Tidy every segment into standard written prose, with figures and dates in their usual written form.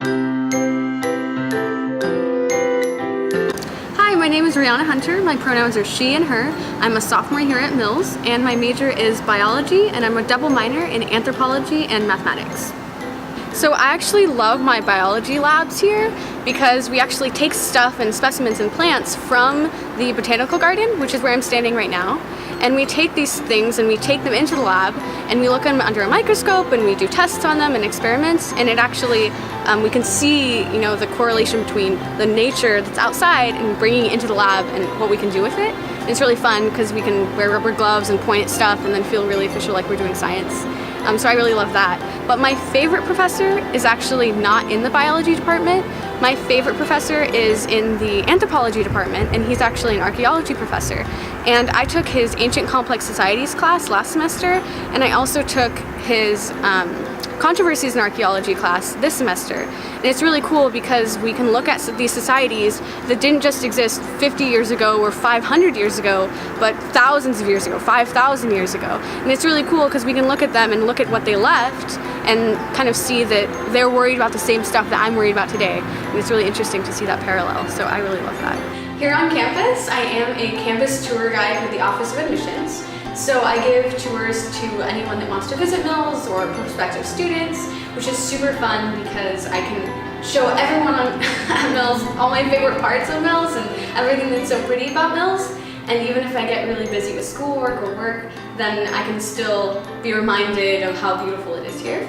Hi, my name is Riana Hunter. My pronouns are she and her. I'm a sophomore here at Mills, and my major is biology, and I'm a double minor in anthropology and mathematics. So I actually love my biology labs here because we actually take stuff and specimens and plants from the botanical garden, which is where I'm standing right now. And we take these things and we take them into the lab and we look at them under a microscope and we do tests on them and experiments, and it actually, we can see, the correlation between the nature that's outside and bringing it into the lab and what we can do with it. And it's really fun because we can wear rubber gloves and point at stuff and then feel really official like we're doing science. So I really love that. But my favorite professor is actually not in the biology department. My favorite professor is in the anthropology department, and he's actually an archaeology professor. And I took his Ancient Complex Societies class last semester, and I also took his Controversies in Archaeology class this semester. And it's really cool because we can look at these societies that didn't just exist 50 years ago or 500 years ago, but thousands of years ago, 5,000 years ago. And it's really cool because we can look at them and look at what they left and kind of see that they're worried about the same stuff that I'm worried about today. And it's really interesting to see that parallel, so I really love that. Here on campus, I am a campus tour guide with the Office of Admissions. So I give tours to anyone that wants to visit Mills or prospective students, which is super fun because I can show everyone at Mills all my favorite parts of Mills and everything that's so pretty about Mills. And even if I get really busy with schoolwork or work, then I can still be reminded of how beautiful it is here.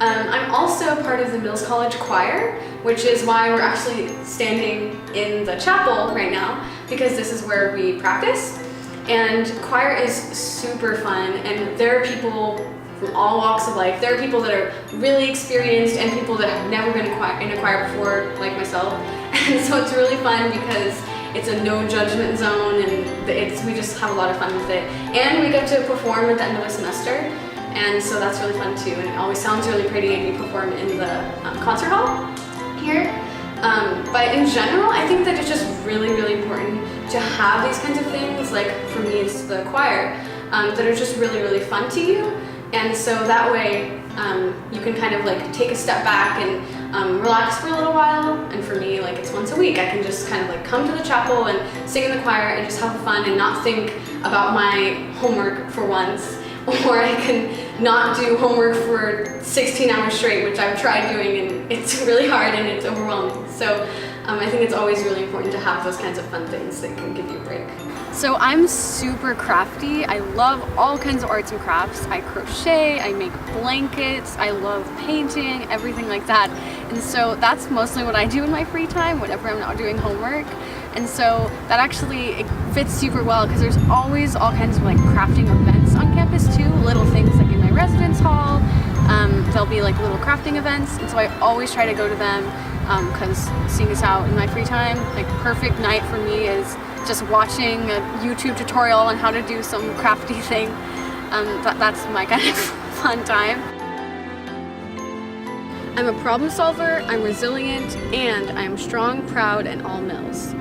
I'm also part of the Mills College Choir, which is why we're actually standing in the chapel right now, because this is where we practice. And choir is super fun, and there are people from all walks of life. There are people that are really experienced and people that have never been in a choir before, like myself. And so it's really fun because it's a no judgment zone, and we just have a lot of fun with it. And we get to perform at the end of the semester, and so that's really fun too. And it always sounds really pretty, and we perform in the concert hall here. But in general, I think that it's just really, really important to have these kinds of things, like for me it's the choir, that are just really, really fun to you. And so that way you can kind of like take a step back and relax for a little while. And for me, like it's once a week, I can just kind of like come to the chapel and sing in the choir and just have fun and not think about my homework for once. Or I can not do homework for 16 hours straight, which I've tried doing, and it's really hard and it's overwhelming. So I think it's always really important to have those kinds of fun things that can give you a break. So I'm super crafty. I love all kinds of arts and crafts. I crochet, I make blankets, I love painting, everything like that. And so that's mostly what I do in my free time whenever I'm not doing homework. And so that actually fits super well because there's always all kinds of like crafting events on campus too, little things like in my residence hall. There'll be like little crafting events, and so I always try to go to them because seeing this out in my free time, like perfect night for me is just watching a YouTube tutorial on how to do some crafty thing. That's my kind of fun time. I'm a problem solver, I'm resilient, and I'm strong, proud, and all Mills.